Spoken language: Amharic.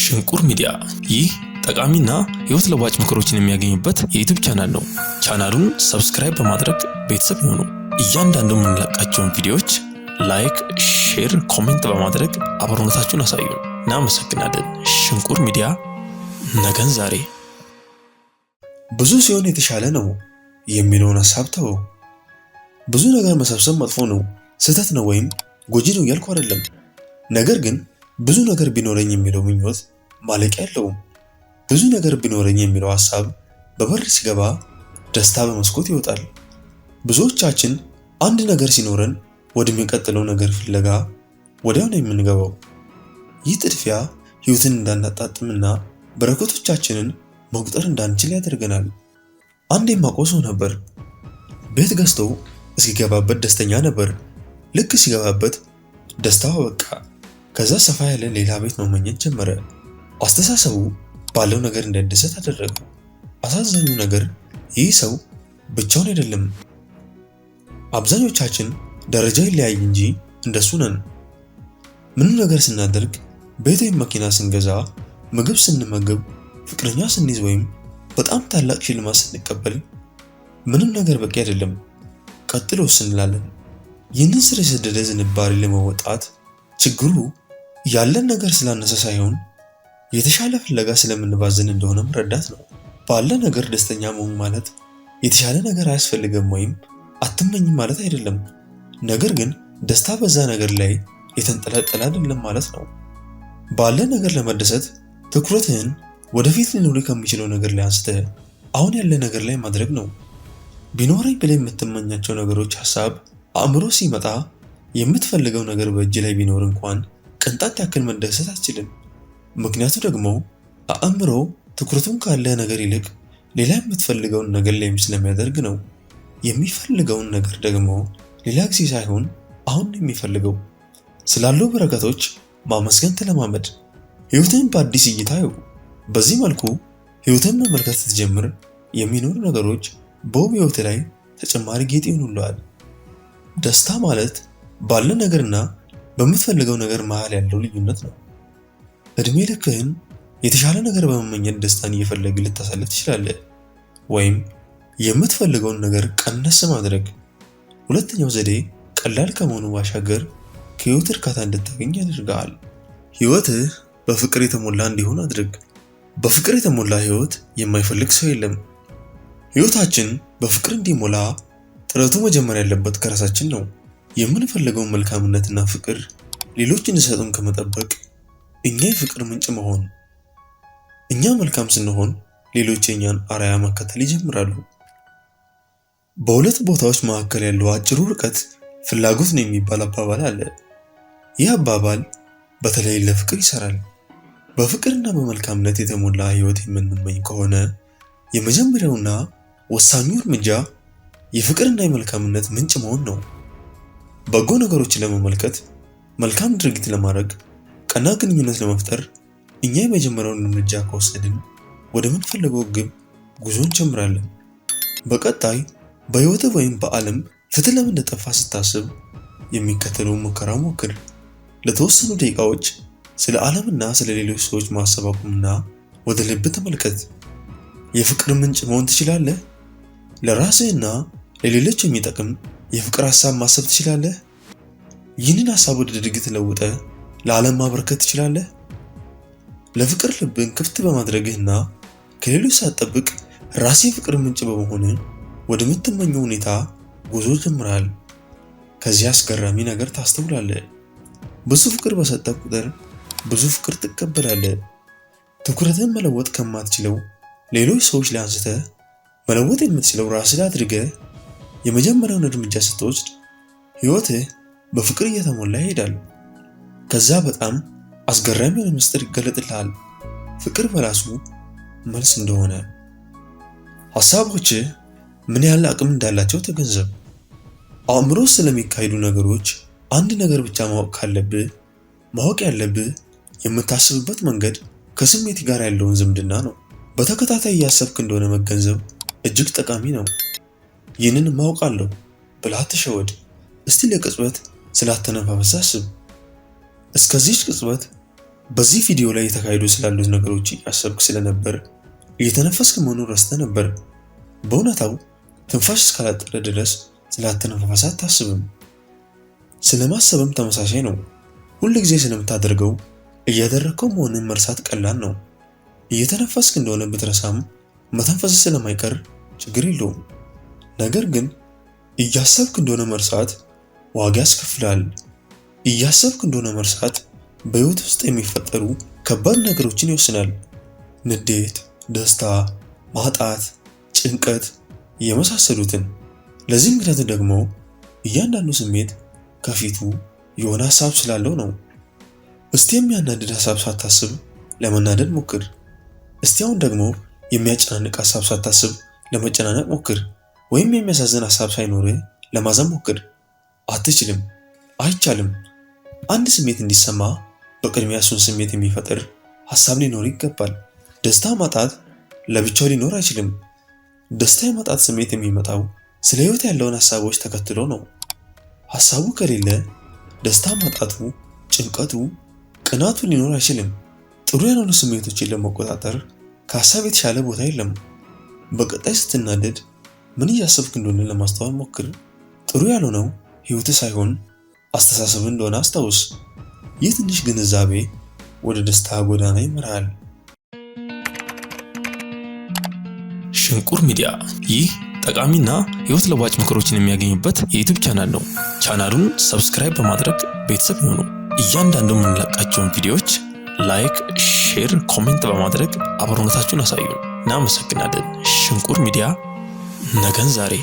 ሽንቁር ሚዲያ ይህ ጠቃሚና ህይወት ለዋጭ ምክሮችን የሚያገኙበት የዩቲዩብ ቻናል ነው። ቻናሉን ሰብስክራይብ በማድረግ ቤተሰብ ይሁኑ። እያንዳንዱ የምንለቃቸውን ቪዲዮዎች ላይክ፣ ሼር፣ ኮሜንት በማድረግ አብሮነታችሁን አሳዩን። እናመሰግናለን። ሽንቁር ሚዲያ ነገን ዛሬ። ብዙ ሲሆን የተሻለ ነው የሚለውን ሐሳብ ተወው። ብዙ ነገር መሰብሰብ መጥፎ ነው፣ ስህተት ነው ወይም ጎጂ ነው እያልኩ አይደለም። ነገር ግን ብዙ ነገር ቢኖረኝ የሚለው ምኞት ማለቂያ የለውም። ብዙ ነገር ቢኖረኝ የሚለው ሐሳብ በበር ሲገባ ደስታ በመስኮት ይወጣል። ብዙዎቻችን አንድ ነገር ሲኖረን ወደሚቀጥለው ነገር ፍለጋ ወዲያው ነው የምንገባው። ይህ ጥድፊያ ህይወትን እንዳናጣጥምና በረከቶቻችንን መቁጠር እንዳንችል ያደርገናል። አንድ የማውቀው ሰው ነበር። ቤት ገዝቶ እስኪገባበት ደስተኛ ነበር። ልክ ሲገባበት ደስታው በቃ። ከዛ ሰፋ ያለ ሌላ ቤት መመኘት ጀመረ። አስተሳሰቡ ባለው ነገር እንዳይደሰት አደረገ። አሳዛኙ ነገር ይህ ሰው ብቻውን አይደለም። አብዛኞቻችን ደረጃ ይለያይ እንጂ እንደሱ ነን። ምንም ነገር ስናደርግ፣ ቤት ወይም መኪና ስንገዛ፣ ምግብ ስንመገብ፣ ፍቅረኛ ስንይዝ ወይም በጣም ታላቅ ሽልማት ስንቀበል ምንም ነገር በቂ አይደለም፣ ቀጥሎስ እንላለን። ይህንን ስር የሰደደ ዝንባሌ ለመወጣት ችግሩ ያለን ነገር ስላነሰ ሳይሆን የተሻለ ፍለጋ ስለምንባዝን እንደሆነ መረዳት ነው። ባለ ነገር ደስተኛ መሆን ማለት የተሻለ ነገር አያስፈልግም ወይም አትመኝም ማለት አይደለም። ነገር ግን ደስታ በዛ ነገር ላይ የተንጠለጠለ አይደለም ማለት ነው። ባለ ነገር ለመደሰት ትኩረትህን ወደፊት ሊኖር ከሚችለው ነገር ላይ አንስተህ አሁን ያለ ነገር ላይ ማድረግ ነው። ቢኖረኝ ብለህ የምትመኛቸው ነገሮች ሐሳብ አእምሮ ሲመጣ የምትፈልገው ነገር በእጅ ላይ ቢኖር እንኳን ቅንጣት ያክል መደሰት አትችልም። ምክንያቱ ደግሞ አእምሮ ትኩረቱን ካለ ነገር ይልቅ ሌላ የምትፈልገውን ነገር ላይ ስለሚያደርግ ነው። የሚፈልገውን ነገር ደግሞ ሌላ ጊዜ ሳይሆን አሁን ነው የሚፈልገው። ስላሉ በረከቶች ማመስገን ተለማመድ። ህይወትን በአዲስ እይታ ይው። በዚህ መልኩ ህይወትን መመልከት ስትጀምር የሚኖሩ ነገሮች በውብ ህይወት ላይ ተጨማሪ ጌጥ ይሆኑልሃል። ደስታ ማለት ባለ ነገርና በምትፈልገው ነገር መሃል ያለው ልዩነት ነው። እድሜ ልክህን የተሻለ ነገር በመመኘት ደስታን እየፈለግ ልታሳልፍ ትችላለህ፣ ወይም የምትፈልገውን ነገር ቀነስ ማድረግ። ሁለተኛው ዘዴ ቀላል ከመሆኑ ባሻገር ከህይወት እርካታ እንድታገኝ ያደርጋል። ህይወትህ በፍቅር የተሞላ እንዲሆን አድርግ። በፍቅር የተሞላ ህይወት የማይፈልግ ሰው የለም። ህይወታችን በፍቅር እንዲሞላ ጥረቱ መጀመር ያለበት ከራሳችን ነው። የምንፈልገውን መልካምነትና ፍቅር ሌሎች እንዲሰጡን ከመጠበቅ እኛ የፍቅር ምንጭ መሆን። እኛ መልካም ስንሆን ሌሎች የኛን አርአያ መከተል ይጀምራሉ። በሁለት ቦታዎች መካከል ያለው አጭሩ ርቀት ፍላጎት ነው የሚባል አባባል አለ። ይህ አባባል በተለይ ለፍቅር ይሰራል። በፍቅርና በመልካምነት የተሞላ ህይወት የምንመኝ ከሆነ የመጀመሪያውና ወሳኙ እርምጃ የፍቅርና የመልካምነት ምንጭ መሆን ነው። በጎ ነገሮችን ለመመልከት፣ መልካም ድርጊት ለማድረግ፣ ቀና ግንኙነት ለመፍጠር እኛ የመጀመሪያውን እርምጃ ከወሰድን ወደ ምንፈልገው ግብ ጉዞ እንጀምራለን። በቀጣይ በህይወት ወይም በዓለም ፍትህ ለምን እንደጠፋ ስታስብ የሚከተለውን ሙከራ ሞክር። ለተወሰኑ ደቂቃዎች ስለ ዓለምና ስለ ሌሎች ሰዎች ማሰብ አቁምና ወደ ልብ ተመልከት። የፍቅር ምንጭ መሆን ትችላለህ? ለራስህና ለሌሎች የሚጠቅም የፍቅር ሐሳብ ማሰብ ትችላለህ? ይህንን ሐሳብ ወደ ድርጊት ለውጠህ ለዓለም ማበርከት ትችላለህ? ለፍቅር ልብን ክፍት በማድረግህና ከሌሎች ሳትጠብቅ ራሴ የፍቅር ምንጭ በመሆን ወደምትመኘው ሁኔታ ጉዞ ጀምራል። ከዚህ አስገራሚ ነገር ታስተውላለህ። ብዙ ፍቅር በሰጠህ ቁጥር ብዙ ፍቅር ትቀበላለህ። ትኩረትን መለወጥ ከማትችለው ሌሎች ሰዎች ላይ አንስተህ መለወጥ የምትችለው ራስህ ላይ አድርገህ የመጀመሪያውን እርምጃ ስትወስድ ህይወትህ በፍቅር እየተሞላ ይሄዳል። ከዛ በጣም አስገራሚ የሆነ ምስጢር ይገለጥልሃል። ፍቅር በራሱ መልስ እንደሆነ። ሐሳቦችህ ምን ያህል አቅም እንዳላቸው ተገንዘብ። አእምሮ ውስጥ ስለሚካሄዱ ነገሮች አንድ ነገር ብቻ ማወቅ ያለብህ የምታስብበት መንገድ ከስሜት ጋር ያለውን ዝምድና ነው። በተከታታይ እያሰብክ እንደሆነ መገንዘብ እጅግ ጠቃሚ ነው። ይህንን ማውቃለሁ ብለህ አትሸወድ። እስቲ ለቅጽበት ስላተነፋፈስ አስብ። እስከዚህች ቅጽበት በዚህ ቪዲዮ ላይ የተካሄዱ ስላሉት ነገሮች እያሰብክ ስለነበር እየተነፈስክ መሆኑን ረስተህ ነበር። በእውነታው ትንፋሽ እስካላጠረ ድረስ ስላተነፋፈስ አታስብም። ስለማሰብም ተመሳሳይ ነው። ሁል ጊዜ ስለምታደርገው እያደረግከው መሆኑን መርሳት ቀላል ነው። እየተነፈስክ እንደሆነ ብትረሳም መተንፈስ ስለማይቀር ችግር የለውም። ነገር ግን እያሰብክ እንደሆነ መርሳት ዋጋ ያስከፍላል። እያሰብክ እንደሆነ መርሳት በህይወት ውስጥ የሚፈጠሩ ከባድ ነገሮችን ይወስናል። ንዴት፣ ደስታ፣ ማጣት፣ ጭንቀት የመሳሰሉትን። ለዚህ ምክንያት ደግሞ እያንዳንዱ ስሜት ከፊቱ የሆነ ሀሳብ ስላለው ነው። እስቲ የሚያናድድ ሀሳብ ሳታስብ ለመናደድ ሞክር። እስቲ አሁን ደግሞ የሚያጨናንቅ ሀሳብ ሳታስብ ለመጨናነቅ ሞክር። ወይም የሚያሳዝን ሀሳብ ሳይኖርህ ለማዘን ሞክር። አትችልም፣ አይቻልም። አንድ ስሜት እንዲሰማ በቅድሚያ እሱን ስሜት የሚፈጥር ሀሳብ ሊኖር ይገባል። ደስታ ማጣት ለብቻው ሊኖር አይችልም። ደስታ የማጣት ስሜት የሚመጣው ስለ ህይወት ያለውን ሀሳቦች ተከትሎ ነው። ሀሳቡ ከሌለ ደስታ ማጣቱ፣ ጭንቀቱ፣ ቅናቱ ሊኖር አይችልም። ጥሩ ያልሆኑ ስሜቶችን ለመቆጣጠር ከሀሳብ የተሻለ ቦታ የለም። በቀጣይ ስትናደድ ምን እያሰብክ እንደሆነ ለማስተዋል ሞክር። ጥሩ ያልሆነው ህይወትህ ሳይሆን አስተሳሰብ እንደሆነ አስታውስ። ይህ ትንሽ ግንዛቤ ወደ ደስታ ጎዳና ይመራል። ሽንቁር ሚዲያ፣ ይህ ጠቃሚና ህይወት ለዋጭ ምክሮችን የሚያገኙበት የዩቲዩብ ቻናል ነው። ቻናሉን ሰብስክራይብ በማድረግ ቤተሰብ ይሁኑ። እያንዳንዱ የምንለቃቸውን ቪዲዮዎች ላይክ፣ ሼር፣ ኮሜንት በማድረግ አብሮነታችሁን አሳዩን። እናመሰግናለን። ሽንቁር ሚዲያ፣ ነገን ዛሬ።